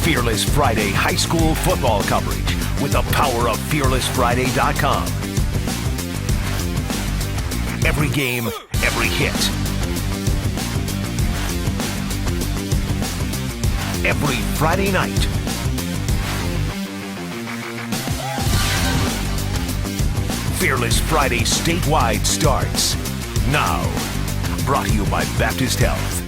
Fearless Friday high school football coverage with the power of FearlessFriday.com. Every game, every hit. Every Friday night. Fearless Friday statewide starts now. Brought to you by Baptist Health.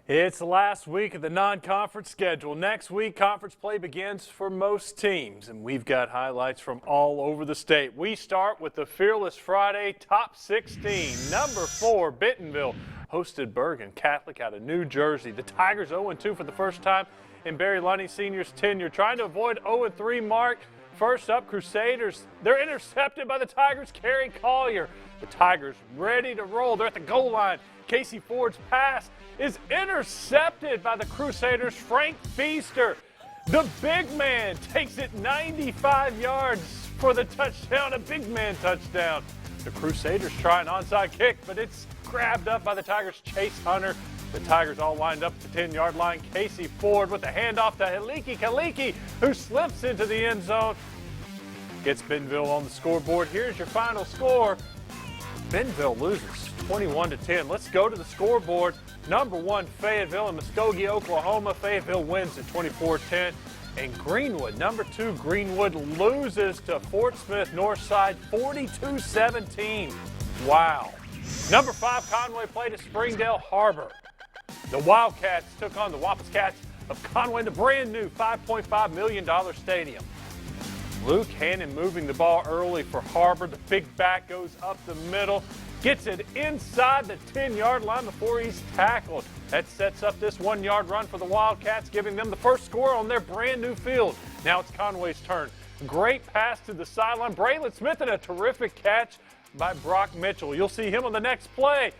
It's the last week of the non-conference schedule. Next week, conference play begins for most teams, and we've got highlights from all over the state. We start with the Fearless Friday Top 16. Number 4, Bentonville hosted Bergen Catholic out of New Jersey. The Tigers 0-2 for the first time in Barry Lunny Sr.'s tenure, trying to avoid 0-3 mark. First up, Crusaders. They're intercepted by the Tigers' Kerry Collier. The Tigers ready to roll. They're at the goal line. Casey Ford's pass is intercepted by the Crusaders' Frank Feaster. The big man takes it 95 yards for the touchdown, a big man touchdown. The Crusaders try an onside kick, but it's grabbed up by the Tigers' Chase Hunter. The Tigers all lined up at the 10-yard line. Casey Ford with the handoff to Haliki Kaliki, who slips into the end zone. Gets Bentonville on the scoreboard. Here's your final score. Bentonville loses 21-10. Let's go to the scoreboard. Number 1, Fayetteville and Muskogee, Oklahoma. Fayetteville wins at 24-10. And Greenwood, number 2, Greenwood loses to Fort Smith Northside 42-17. Wow. Number 5, Conway played at Springdale Harbor. The Wildcats took on the Wampus Cats of Conway in the brand new $5.5 million stadium. Luke Hannon moving the ball early for Harbor. The big back goes up the middle, gets it inside the 10-yard line before he's tackled. That sets up this 1-yard run for the Wildcats, giving them the first score on their brand new field. Now it's Conway's turn. Great pass to the sideline. Braylon Smith and a terrific catch by Brock Mitchell. You'll see him on the next play.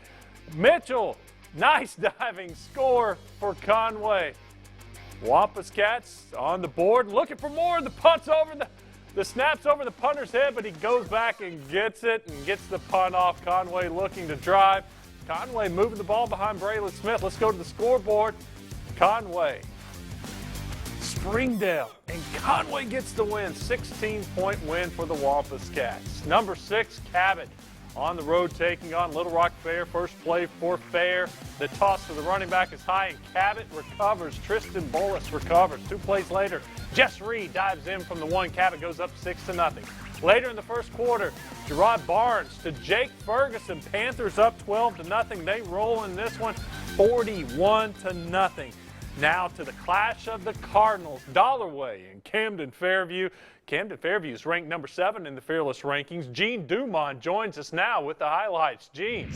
Mitchell, nice diving score for Conway. Wampus Cats on the board, looking for more. The punt's over, the snap's over the punter's head, but he goes back and gets it and gets the punt off. Conway looking to drive. Conway moving the ball behind Braylon Smith. Let's go to the scoreboard. Conway, Springdale, and Conway gets the win. 16-point win for the Wampus Cats. Number 6, Cabot on the road taking on Little Rock Fair. First play for Fair. The toss to the running back is high, and Cabot recovers. Tristan Bolus recovers. 2 plays later, Jess Reed dives in from the 1. Cabot goes up 6-0. Later in the first quarter, Gerard Barnes to Jake Ferguson. Panthers up 12-0. They roll in this one 41-0. Now to the clash of the Cardinals, Dollarway and Camden Fairview. Camden Fairview is ranked number 7 in the Fearless rankings. Gene Dumont joins us now with the highlights. Gene.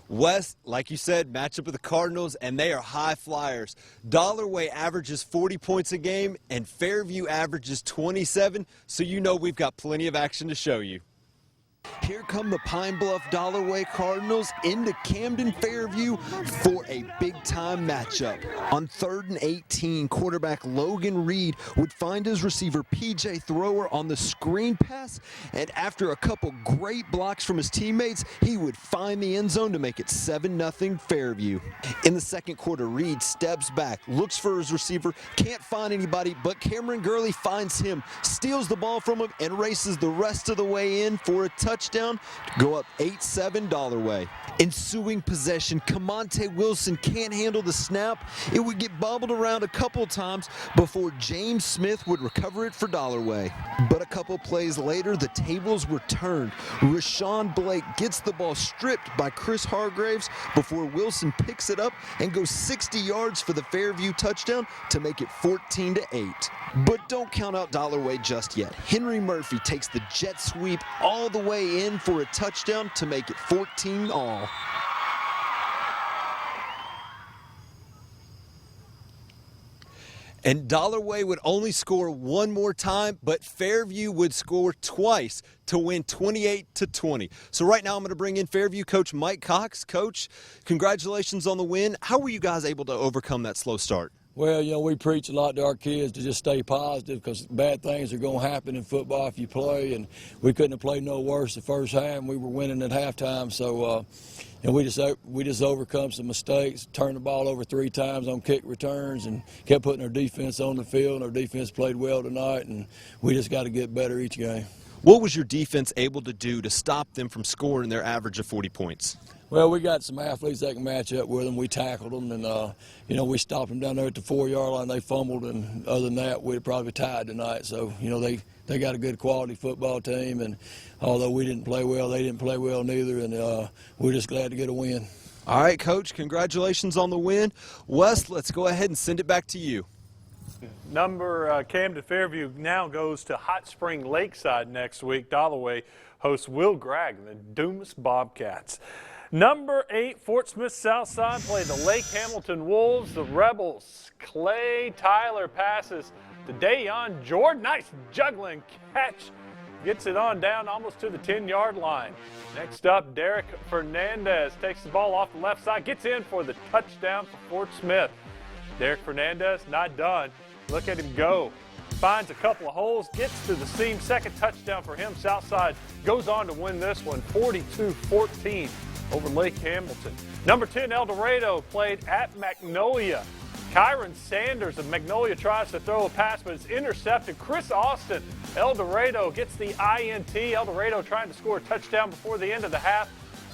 Wes, like you said, matchup with the Cardinals, and they are high flyers. Dollarway averages 40 points a game, and Fairview averages 27, so you know we've got plenty of action to show you. Here come the Pine Bluff Dollarway Cardinals into Camden Fairview for a big-time matchup. On 3rd and 18, quarterback Logan Reed would find his receiver P.J. Thrower on the screen pass, and after a couple great blocks from his teammates, he would find the end zone to make it 7-0 Fairview. In the second quarter, Reed steps back, looks for his receiver, can't find anybody, but Cameron Gurley finds him, steals the ball from him, and races the rest of the way in for a touchdown to go up 8-7 Dollarway. Ensuing possession, Camonte Wilson can't handle the snap. It would get bobbled around a couple times before James Smith would recover it for Dollarway. But a couple plays later, the tables were turned. Rashawn Blake gets the ball stripped by Chris Hargraves before Wilson picks it up and goes 60 yards for the Fairview touchdown to make it 14-8. But don't count out Dollarway just yet. Henry Murphy takes the jet sweep all the way in for a touchdown to make it 14-all. And Dollarway would only score one more time, but Fairview would score twice to win 28-20. So right now I'm going to bring in Fairview coach Mike Cox. Coach, congratulations on the win. How were you guys able to overcome that slow start? Well, you know, we preach a lot to our kids to just stay positive because bad things are going to happen in football if you play, and we couldn't have played no worse the first half. We were winning at halftime, so and we just overcome some mistakes, turned the ball over 3 times on kick returns, and kept putting our defense on the field. Our defense played well tonight, and we just got to get better each game. What was your defense able to do to stop them from scoring their average of 40 points? Well, we got some athletes that can match up with them. We tackled them, and, you know, we stopped them down there at the 4-yard line. They fumbled, and other than that, we'd probably tied tonight. So, you know, they got a good quality football team, and although we didn't play well, they didn't play well neither, and we're just glad to get a win. All right, Coach, congratulations on the win. Wes, let's go ahead and send it back to you. Camden Fairview now goes to Hot Spring Lakeside next week. Dollaway hosts Will Gregg and the Dumas Bobcats. Number 8, Fort Smith Southside play the Lake Hamilton Wolves. The Rebels, Clay Tyler passes to Dayon Jordan. Nice juggling catch. Gets it on down almost to the 10-yard line. Next up, Derek Fernandez takes the ball off the left side, gets in for the touchdown for Fort Smith. Derek Fernandez not done. Look at him go. Finds a couple of holes, gets to the seam. Second touchdown for him. Southside goes on to win this one 42-14 over Lake Hamilton. Number 10, El Dorado played at Magnolia. Kyron Sanders of Magnolia tries to throw a pass, but it's intercepted. Chris Austin, El Dorado gets the INT. El Dorado trying to score a touchdown before the end of the half,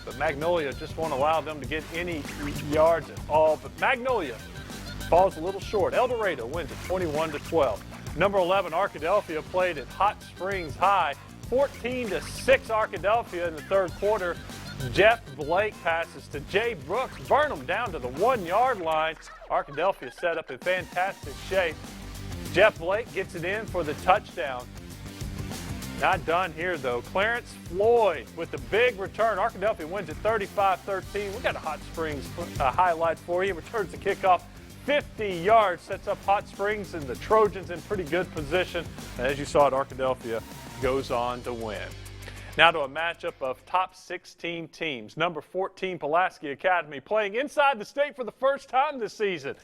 but Magnolia just won't allow them to get any yards at all. But Magnolia falls a little short. El Dorado wins at 21-12. Number 11, Arkadelphia played at Hot Springs High. 14-6 Arkadelphia in the third quarter. Jeff Blake passes to Jay Brooks. Burnham down to the 1-yard line. Arkadelphia set up in fantastic shape. Jeff Blake gets it in for the touchdown. Not done here, though. Clarence Floyd with the big return. Arkadelphia wins at 35-13. We got a Hot Springs highlight for you. Returns the kickoff 50 yards, sets up Hot Springs and the Trojans in pretty good position. And as you saw it, Arkadelphia goes on to win. Now to a matchup of top 16 teams. Number 14, Pulaski Academy, playing inside the state for the first time this season.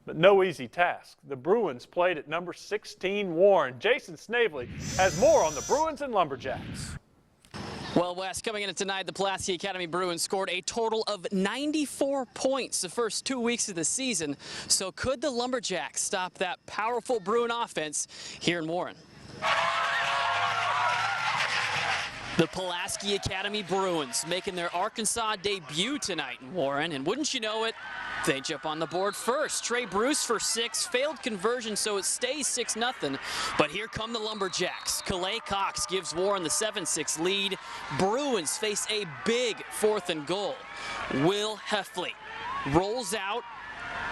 But no easy task. The Bruins played at number 16, Warren. Jason Snavely has more on the Bruins and Lumberjacks. Well, Wes, coming in tonight, the Pulaski Academy Bruins scored a total of 94 points the first 2 weeks of the season. So could the Lumberjacks stop that powerful Bruin offense here in Warren? The Pulaski Academy Bruins making their Arkansas debut tonight in Warren, and wouldn't you know it, they jump on the board first. Trey Bruce for 6, failed conversion, so it stays 6-0. But here come the Lumberjacks. Calais Cox gives Warren the 7-6 lead. Bruins face a big 4th and goal. Will Heffley rolls out,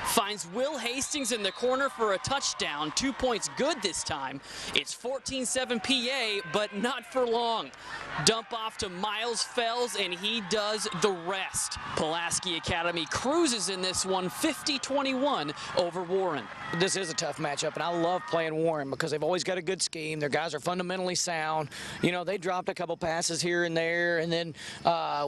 finds Will Hastings in the corner for a touchdown. 2 points good this time. It's 14-7 PA, but not for long. Dump off to Miles Fells, and he does the rest. Pulaski Academy cruises in this one 50-21 over Warren. This is a tough matchup, and I love playing Warren because they've always got a good scheme. Their guys are fundamentally sound. You know, they dropped a couple passes here and there, and then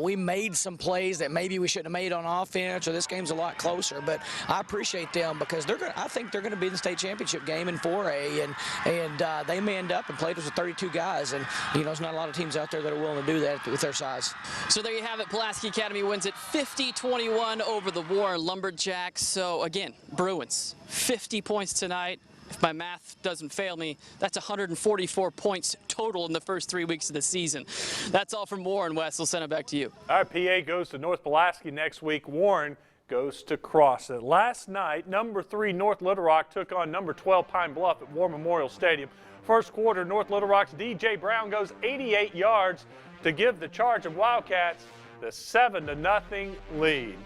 we made some plays that maybe we shouldn't have made on offense, or this game's a lot closer. But I appreciate them because I think they're going to be in the state championship game in 4A, and they manned up and played us with 32 guys. And, you know, there's not a lot of teams out there that are willing to do that with their size. So there you have it. Pulaski Academy wins it 50-21 over the Warren Lumberjacks. So, again, Bruins, 50 points tonight. If my math doesn't fail me, that's 144 points total in the first 3 weeks of the season. That's all from Warren. Wes, we'll send it back to you. All right, PA goes to North Pulaski next week. Warren goes to Crossett. Last night, number 3 North Little Rock took on number 12 Pine Bluff at War Memorial Stadium. First quarter, North Little Rock's DJ Brown goes 88 yards to give the charge of Wildcats the 7-0 lead.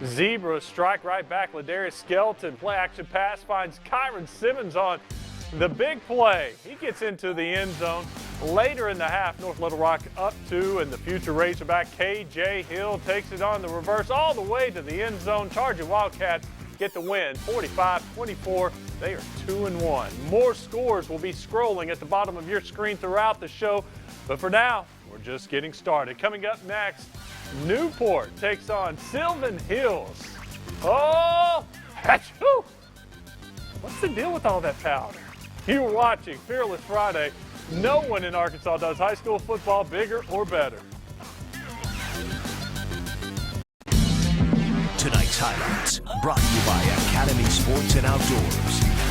Zebras strike right back. Ladarius Skelton, play action pass, finds Kyron Simmons on the big play. He gets into the end zone. Later in the half, North Little Rock up 2, and the future Razorback KJ Hill takes it on the reverse all the way to the end zone. Charging Wildcats get the win, 45-24. They are 2-1. More scores will be scrolling at the bottom of your screen throughout the show, but for now, we're just getting started. Coming up next, Newport takes on Sylvan Hills. Oh, achoo! What's the deal with all that powder? You're watching Fearless Friday. No one in Arkansas does high school football bigger or better. Tonight's highlights brought to you by Academy Sports and Outdoors.